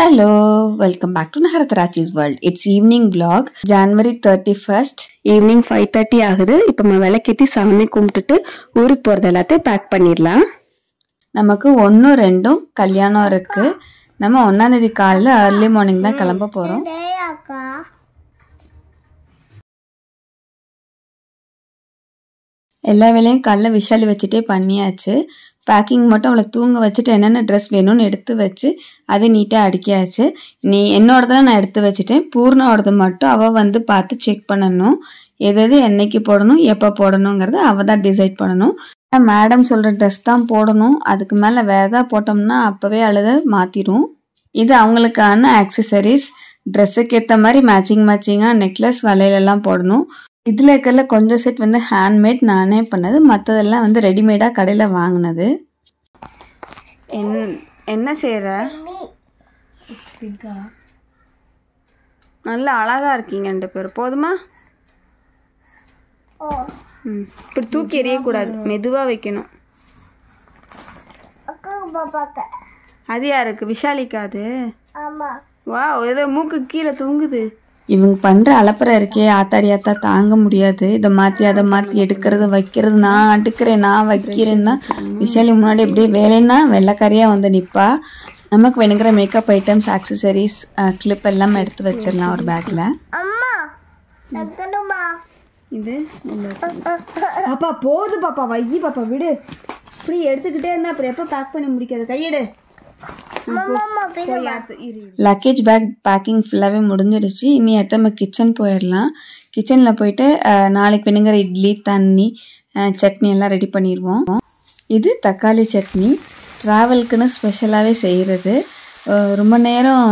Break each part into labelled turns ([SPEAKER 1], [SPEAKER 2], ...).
[SPEAKER 1] Hello, welcome back to Naharatarachi's World. It's evening vlog. January 31st, evening 5:30 ஆகுது. இப்போ நம்ம விளக்கேத்தி சாமி கும்பிட்டுட்டு ஊருக்கு போறது எல்லாத்தையும் பேக் பண்ணிடலாம். நமக்கு 1, 2 கல்யாணம் இருக்கு. நம்ம 1ஆம் தேதி காலையில early morning தான் கிளம்ப போறோம். எல்லா வேலையும் காலைல விஷாலி வச்சுட்டே பண்ணியாச்சு. பேக்கிங் மட்டும் அவளை தூங்க வச்சுட்டு என்னென்ன ட்ரெஸ் வேணும்னு எடுத்து வச்சு அதை நீட்டாக அடுக்கியாச்சு. என்னோடதான் நான் எடுத்து வச்சுட்டேன். பூர்ணாவோடது மட்டும் அவள் வந்து பார்த்து செக் பண்ணணும். எது என்னைக்கு போடணும் எப்போ போடணுங்கிறத அவள் தான் டிசைட் பண்ணணும். மேடம் சொல்கிற ட்ரெஸ் தான் போடணும். அதுக்கு மேலே வேறு ஏதாவது போட்டோம்னா அப்போவே அழுத மாற்றிடும். இது அவங்களுக்கான ஆக்சசரிஸ். ட்ரெஸ்ஸுக்கு ஏற்ற மாதிரி மேட்சிங்காக நெக்லஸ் வளையலெல்லாம் போடணும். இதில் இருக்கிற கொஞ்சம் செட் வந்து ஹேண்ட்மேட் நானே பண்ணது, மற்றதெல்லாம் வந்து ரெடிமேடாக கடையில் வாங்கினது. என்ன செய்கிற? நல்லா அழகாக இருக்கீங்க 2 பேரும். போதுமா? இப்படி தூக்கி எறியக்கூடாது, மெதுவாக வைக்கணும். அது யாருக்கு? விஷாலிக்கா? அது வா, ஏதோ மூக்கு கீழே தூங்குது. இவங்க பண்ணுற அலப்பறை இருக்கே ஆத்தாடி ஆத்தா தாங்க முடியாது. இதை மாற்றி அதை மாற்றி எடுக்கிறது வைக்கிறது, நான் அடுக்கிறேன் நான் வைக்கிறேன்னா விஷாலி முன்னாடி எப்படியே வேலைன்னா வெள்ளைக்காரியாக வந்து நிற்பா. நமக்கு வேணுங்கிற மேக்கப் ஐட்டம்ஸ், ஆக்சசரிஸ், கிளிப் எல்லாம் எடுத்து வச்சிடலாம் ஒரு பேக்கில். இது பாப்பா போது பாப்பா, வையி பாப்பா, விடு. இப்படி எடுத்துக்கிட்டே இருந்தா அப்புறம் எப்போ பேக் பண்ணி முடிக்காது. கையெடு. லக்கேஜ் பேக் பேக்கிங் ஃபுல்லாகவே முடிஞ்சிருச்சு. இனி அடுத்த நம்ம கிச்சன் போயிடலாம். கிச்சனில் போயிட்டு நாளைக்கு வேணுங்கிற இட்லி, தண்ணி, சட்னி எல்லாம் ரெடி பண்ணிடுவோம். இது தக்காளி சட்னி. ட்ராவல்க்குன்னு ஸ்பெஷலாகவே செய்கிறது. ரொம்ப நேரம்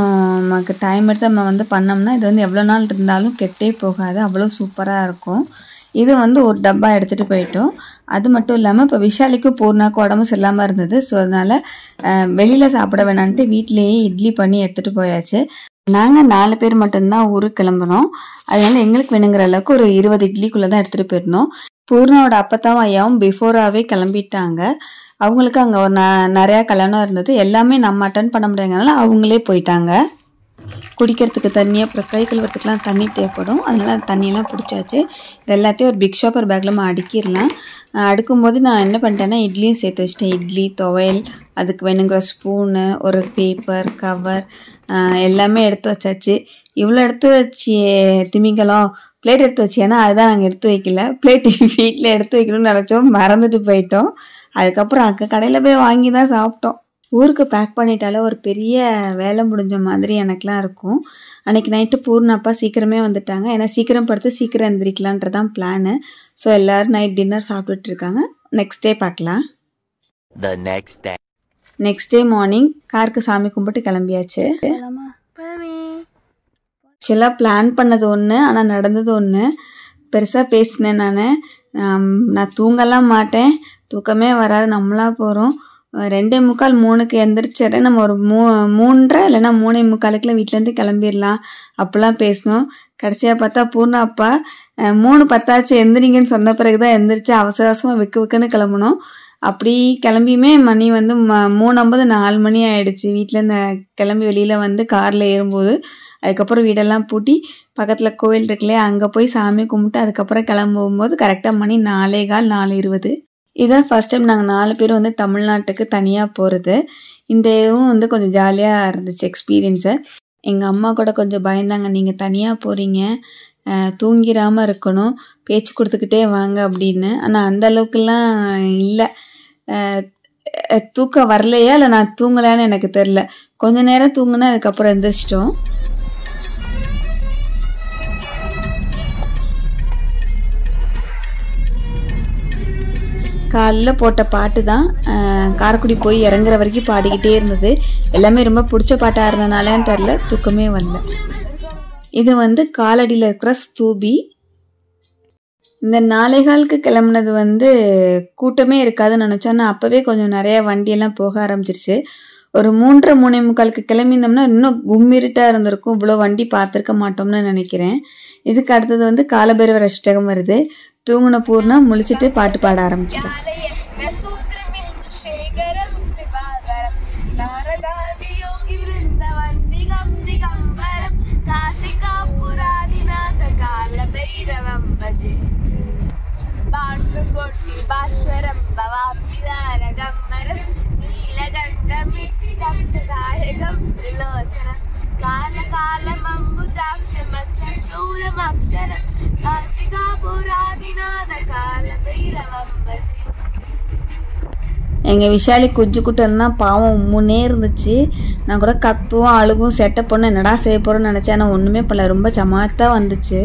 [SPEAKER 1] நமக்கு டைம் எடுத்து நம்ம வந்து பண்ணோம்னா இது வந்து எவ்வளோ நாள் இருந்தாலும் கெட்டே போகாது, அவ்வளோ சூப்பராக இருக்கும். இது வந்து ஒரு டப்பா எடுத்துகிட்டு போயிட்டோம். அது மட்டும் இல்லாமல் இப்போ விஷாலிக்கும் பூர்ணாக்கும் உடம்பு சரியில்லாமல் இருந்தது. ஸோ அதனால் வெளியில் சாப்பிட வேணான்ட்டு வீட்டிலேயே இட்லி பண்ணி எடுத்துகிட்டு போயாச்சு. நாங்கள் 4 பேர் மட்டும்தான் ஊருக்கு கிளம்புறோம். அதனால எங்களுக்கு வேணுங்கிற அளவுக்கு ஒரு 20 இட்லிக்குள்ளே தான் எடுத்துகிட்டு போயிருந்தோம். பூர்ணாவோட அப்பத்தாவும் ஐயாவும் பிஃபோராகவே கிளம்பிட்டாங்க. அவங்களுக்கு அங்கே ஒரு நிறையா கல்யாணம் இருந்தது. எல்லாமே நம்ம அட்டன் பண்ண முடியாதனால அவங்களே போயிட்டாங்க. குடிக்கிறதுக்கு தண்ணி, அப்புறம் கை கழுவுறதுக்குலாம் தண்ணி தேவைப்படும். அதனால் தண்ணியெல்லாம் பிடிச்சாச்சு. இது எல்லாத்தையும் ஒரு பிக் ஷாப்பர் பேக்கில் நம்ம அடுக்கிடலாம். அடுக்கும்போது நான் என்ன பண்ணிட்டேன்னா இட்லியும் சேர்த்து வச்சிட்டேன். இட்லி, துவையல், அதுக்கு வேணுங்கிற ஸ்பூனு, ஒரு பேப்பர் கவர் எல்லாமே எடுத்து வச்சாச்சு. இவ்வளோ எடுத்து வச்சு திமிங்கலம் பிளேட் எடுத்து வச்சு, ஏன்னா அதுதான் நாங்கள் எடுத்து வைக்கல. பிளேட் வீட்டில் எடுத்து வைக்கணும்னு நினச்சோம், மறந்துட்டு போயிட்டோம். அதுக்கப்புறம் அங்கே கடையில் போய் வாங்கி தான் சாப்பிட்டோம். ஊருக்கு பேக் பண்ணிட்டாலே ஒரு பெரிய வேலை முடிஞ்ச மாதிரி எனக்குலாம் இருக்கும். அன்றைக்கி நைட்டு பூர்ணப்பா சீக்கிரமே வந்துட்டாங்க. ஏன்னா சீக்கிரம் படுத்து சீக்கிரம் எந்திரிக்கலான்றதான் பிளானு. ஸோ எல்லோரும் நைட் டின்னர் சாப்பிட்டுட்டு இருக்காங்க. நெக்ஸ்ட் டே பார்க்கலாம். நெக்ஸ்ட் டே மார்னிங் காருக்கு சாமி கும்பிட்டு கிளம்பியாச்சு. ஆக்சுவலாக பிளான் பண்ணது ஒன்று, ஆனால் நடந்தது ஒன்று. பெருசாக பேசினேன் நான் தூங்கலாம் மாட்டேன், தூக்கமே வராது, நம்மளா போகிறோம் 2:45 3க்கு எந்திரிச்சிடறேன், நம்ம ஒரு 3:30 இல்லைன்னா 3:45 வீட்டிலேருந்து கிளம்பிடலாம் அப்போல்லாம் பேசணும். கடைசியாக பார்த்தா பூர்ணா அப்பா 3:10 எந்திரிங்கன்னு சொன்ன பிறகு தான் எந்திரிச்சு அவசர அவசரமாக விக்குன்னு கிளம்பணும். அப்படி கிளம்பியுமே மணி வந்து 3:50 4 மணி ஆயிடுச்சு. வீட்டிலேருந்து கிளம்பி வெளியில் வந்து காரில் ஏறும்போது. அதுக்கப்புறம் வீடெல்லாம் பூட்டி பக்கத்தில் கோவில் இருக்குல்லையே, அங்கே போய் சாமி கும்பிட்டு அதுக்கப்புறம் கிளம்பும்போது கரெக்டாக மணி 4:15 4:20. இதான் ஃபர்ஸ்ட் டைம் நாங்கள் 4 பேர் வந்து தமிழ்நாட்டுக்கு தனியாக போகிறது. இந்த இதுவும் வந்து கொஞ்சம் ஜாலியாக இருந்துச்சு எக்ஸ்பீரியன்ஸு. எங்கள் அம்மா கூட கொஞ்சம் பயந்தாங்க, நீங்கள் தனியாக போகிறீங்க, தூங்கிடாமல் இருக்கணும், பேச்சு கொடுத்துக்கிட்டே வாங்க அப்படின்னு. ஆனால் அந்த அளவுக்குலாம் இல்லை. தூக்கம் வரலையா இல்லை நான் தூங்கலான்னு எனக்கு தெரில. கொஞ்ச நேரம் தூங்குனா அதுக்கப்புறம் எந்திரிச்சிட்டோம். காலையில் போட்ட பாட்டு தான் காரைக்குடி போய் இறங்குற வரைக்கும் பாடிக்கிட்டே இருந்தது. எல்லாமே ரொம்ப பிடிச்ச பாட்டாக இருந்தனாலேன்னு தெரில, தூக்கமே வரல. இது வந்து காலடியில் இருக்கிற ஸ்தூபி. இந்த 4:15 கிளம்புனது வந்து கூட்டமே இருக்காதுன்னு நினச்சோம். ஆனால் அப்போவே கொஞ்சம் நிறையா வண்டியெல்லாம் போக ஆரம்பிச்சிருச்சு. ஒரு 3:30 3:45 கிளம்பினோம்னா இன்னும் கும்மிருட்டாக இருந்திருக்கும். இவ்வளோ வண்டி பார்த்துருக்க மாட்டோம்னு நினைக்கிறேன். இதுக்கு அடுத்தது வந்து காலபைரவர் அஷ்டகம் வருது. தூங்குன பூர்ணா முழிச்சிட்டு பாட்டு பாட ஆரம்பிச்சிட்டேன். நாரதாதி யோகி விருந்தவந்தி
[SPEAKER 2] भजे बाणुकोटि बाश्वरं भवाब्धिदारगम्बरं नीलकण्ठमिसिदब्धदायकं त्रिलोचनं कालकालमम्बुजाक्षमक्षशूलमक्षरं काशिकापुरादिनाथकालभैरवं भजे.
[SPEAKER 1] எங்கள் விஷாலி குஞ்சு கூட்டம் பாவம் முன்னே இருந்துச்சு. நான் கூட கத்துவும் அழுகும் செட்டப் பண்ண என்னடா செய்ய போகிறோன்னு நினச்சேன். ஆனால் ஒன்றுமே பண்ணல, ரொம்ப சமாத்தாக வந்துச்சு.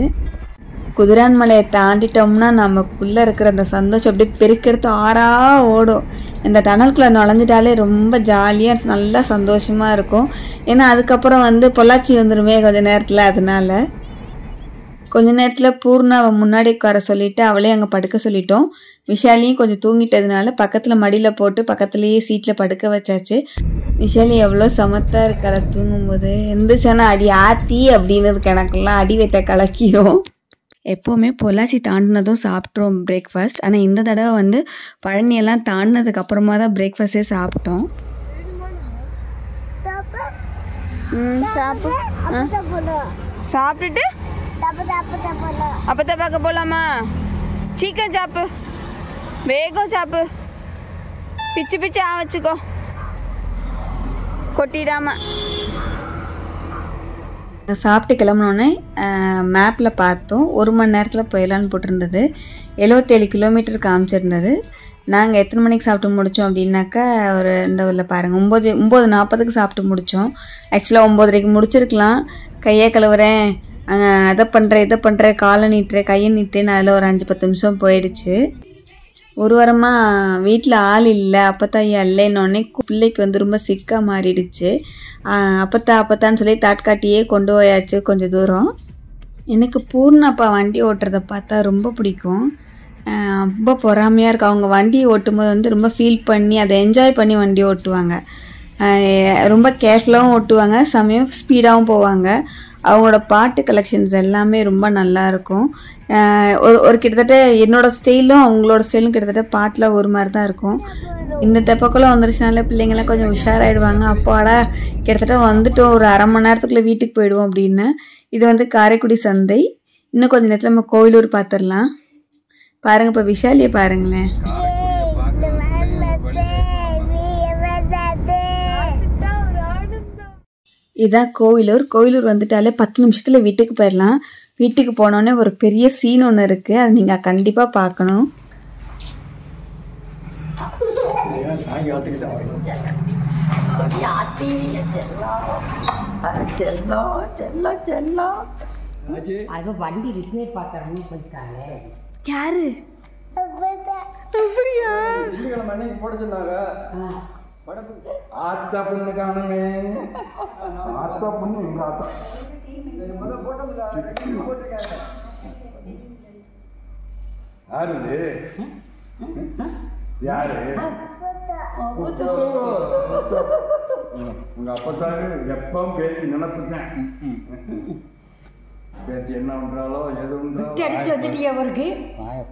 [SPEAKER 1] குதிரான் மலையை தாண்டிட்டோம்னா நமக்குள்ளே இருக்கிற அந்த சந்தோஷம் அப்படியே பெருக்கெடுத்து ஆறாக ஓடும். இந்த டனல்குள்ளே நுழைஞ்சிட்டாலே ரொம்ப ஜாலியாக நல்லா சந்தோஷமாக இருக்கும். ஏன்னா அதுக்கப்புறம் பொள்ளாச்சி வந்துடுமே கொஞ்சம் நேரத்தில். அதனால கொஞ்ச நேரத்தில் பூர்ணாவை முன்னாடி உட்கார சொல்லிவிட்டு அவளே அங்கே படுக்க சொல்லிட்டோம். விஷாலியும் கொஞ்சம் தூங்கிட்டதுனால பக்கத்தில் மடியில் போட்டு பக்கத்துலேயே சீட்டில் படுக்க வச்சாச்சு. விஷாலி எவ்வளோ சமத்தாக இருக்காள தூங்கும்போது. எந்திரிச்சானா அடி ஆத்தி அப்படின்னு இருக்கு, எனக்குலாம் அடி வைத்த கலக்கியும். எப்போவுமே பொள்ளாச்சி தாண்டினதும் சாப்பிட்றோம் பிரேக்ஃபாஸ்ட். ஆனால் இந்த தடவை பழனியெல்லாம் தாண்டினதுக்கு அப்புறமா தான் பிரேக்ஃபாஸ்டே சாப்பிட்டோம். சாப்பிட்டுட்டு அப்பதான் பார்க்க போலாமா? சீக்கிரம் சாப்பு, வேகம் சாப்பு, பிச்சு பிச்சு வச்சுக்கோ, கொட்டிடாம. சாப்பிட்டு கிளம்பினோடனே மேப்பில் பார்த்தோம் 1 மணி நேரத்தில் போயிடலான்னு போட்டிருந்தது. 77 கிலோமீட்டர் காமிச்சிருந்தது. நாங்கள் எத்தனை மணிக்கு சாப்பிட்டு முடித்தோம் அப்படின்னாக்கா ஒரு இந்த ஊரில் பாருங்கள் 9:40க்கு சாப்பிட்டு முடித்தோம். ஆக்சுவலாக 9:30க்கு முடிச்சிருக்கலாம். கையை கழுவுறேன், அதை பண்ணுறேன் இதை பண்ணுறேன், காலை நீட்டுறேன் கையை நீட்டுறேன்னு அதில் ஒரு 5-10 நிமிஷம் போயிடுச்சு. ஒரு வாரமாக வீட்டில் ஆள் இல்லை, அப்பத்தாயி இல்லைன்னொடனே பிள்ளைக்கு ரொம்ப சிக்காக மாறிடுச்சு. அப்பத்தான்னு சொல்லி தாட்காட்டியே கொண்டு போயாச்சு கொஞ்சம் தூரம். எனக்கு பூர்ணப்பா வண்டி ஓட்டுறதை பார்த்தா ரொம்ப பிடிக்கும். ரொம்ப பொறாமையாக இருக்கும். அவங்க வண்டி ஓட்டும் போது ரொம்ப ஃபீல் பண்ணி அதை என்ஜாய் பண்ணி வண்டி ஓட்டுவாங்க. ரொம்ப கேர்ஃபுல்லாகவும் ஓட்டுவாங்க, சமயம் ஸ்பீடாகவும் போவாங்க. அவங்களோட பாட்டு கலெக்ஷன்ஸ் எல்லாமே ரொம்ப நல்லாயிருக்கும். ஒரு கிட்டத்தட்ட என்னோடய ஸ்டைலும் அவங்களோட ஸ்டைலும் கிட்டத்தட்ட பாட்டில் ஒரு மாதிரி தான் இருக்கும். இந்த தெப்பக்குள்ளே வந்துருச்சுனால பிள்ளைங்கள்லாம் கொஞ்சம் உஷாராயிடுவாங்க. அப்பாடா கிட்டத்தட்ட வந்துட்டோம், ஒரு அரை மணி நேரத்துக்குள்ளே வீட்டுக்கு போயிடுவோம் அப்படின்னு. இது காரைக்குடி சந்தை. இன்னும் கொஞ்சம் நேரத்தில் நம்ம கோயிலூர் பார்த்துடலாம். பாருங்கள், இப்போ விஷாலியை பாருங்களேன். இதான் கோவிலூர். கோவிலூர் வந்துட்டாலே 10 நிமிஷத்தில் வீட்டுக்கு போயிடலாம். வீட்டுக்கு போனோடனே ஒரு பெரிய சீன் ஒன்று இருக்குது, அது நீங்கள் கண்டிப்பாக பார்க்கணும்.
[SPEAKER 3] வண்டி ரிப்பேர் பார்க்கறவங்க போயிருக்காங்க.
[SPEAKER 1] யாரு? அப்படியா?
[SPEAKER 4] போட சொன்னாங்க. ஆத்தா பொண்ணு காணுமே. ஆத்தா பொண்ணு எங்க ஆத்தா யாரு? யாரு? உங்க அப்பத்தாரு எப்பவும் பேத்தி நினைப்புதான். பேத்தி என்ன பண்றாலோ எது
[SPEAKER 3] அடிச்சு வந்துட்டியா அவருக்கு?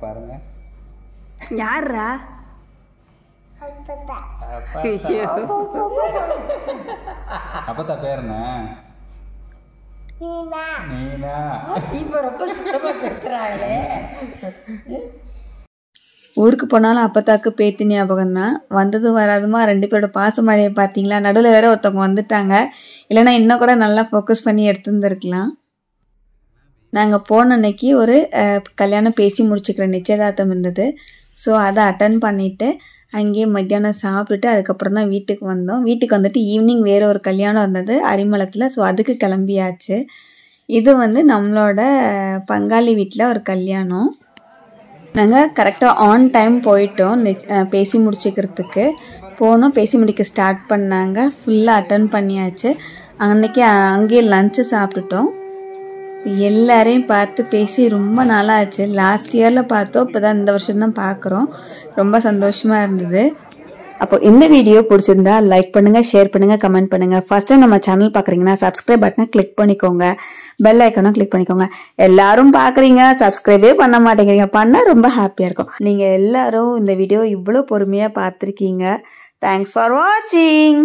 [SPEAKER 4] பாருங்க
[SPEAKER 1] யாரா?
[SPEAKER 4] அப்பத்தா பேர் என்ன? நீனா.
[SPEAKER 3] ரொம்ப சுத்தமா பேசுறாங்களே.
[SPEAKER 1] ஊருக்கு போனாலும் அப்பத்தாக்கு பேத்தி ஞாபகம் தான். வந்ததும் வராதுமா 2 பேரோட பாச மழையை பார்த்தீங்களா? நடுவில் வேற ஒருத்தவங்க வந்துட்டாங்க, இல்லைன்னா இன்னும் கூட நல்லா ஃபோக்கஸ் பண்ணி எடுத்துருந்துருக்கலாம். நாங்கள் போன அன்னைக்கு ஒரு கல்யாணம் பேசி முடிச்சுக்கிற நிச்சயதார்த்தம் இருந்தது. ஸோ அதை அட்டன் பண்ணிவிட்டு அங்கேயே மத்தியானம் சாப்பிட்டுட்டு அதுக்கப்புறம் தான் வீட்டுக்கு வந்தோம். வீட்டுக்கு வந்துட்டு ஈவினிங் வேறு ஒரு கல்யாணம் இருந்தது அரிமளத்தில். ஸோ அதுக்கு கிளம்பியாச்சு. இது நம்மளோட பங்காளி வீட்டில் ஒரு கல்யாணம். நாங்கள் கரெக்டாக ஆன் டைம் போயிட்டோம் பேசி முடிச்சுக்கிறதுக்கு. போனோம், பேசி முடிக்க ஸ்டார்ட் பண்ணாங்க, ஃபுல்லாக அட்டன் பண்ணியாச்சு. அன்றைக்கி அங்கேயே லஞ்சு சாப்பிட்டுட்டோம். எல்லாரையும் பார்த்து பேசி ரொம்ப நாளாச்சு. லாஸ்ட் இயரில் பார்த்தோம், இப்போ தான் இந்த வருஷம் தான் பார்க்குறோம். ரொம்ப சந்தோஷமாக இருந்தது. அப்போ இந்த வீடியோ பிடிச்சிருந்தா லைக் பண்ணுங்கள், ஷேர் பண்ணுங்கள், கமெண்ட் பண்ணுங்கள். ஃபர்ஸ்ட் டைம் நம்ம சேனல் பார்க்குறீங்கன்னா சப்ஸ்கிரைப் பட்டனை கிளிக் பண்ணிக்கோங்க, பெல் ஐக்கனும் கிளிக் பண்ணிக்கோங்க. எல்லாரும் பார்க்குறீங்க, சப்ஸ்கிரைபே பண்ண மாட்டேங்கிறீங்க. பண்ணால் ரொம்ப ஹாப்பியாக இருக்கும். நீங்கள் எல்லாரும் இந்த வீடியோ இவ்வளோ பொறுமையாக பார்த்துருக்கீங்க. தேங்க்ஸ் ஃபார் வாட்சிங்.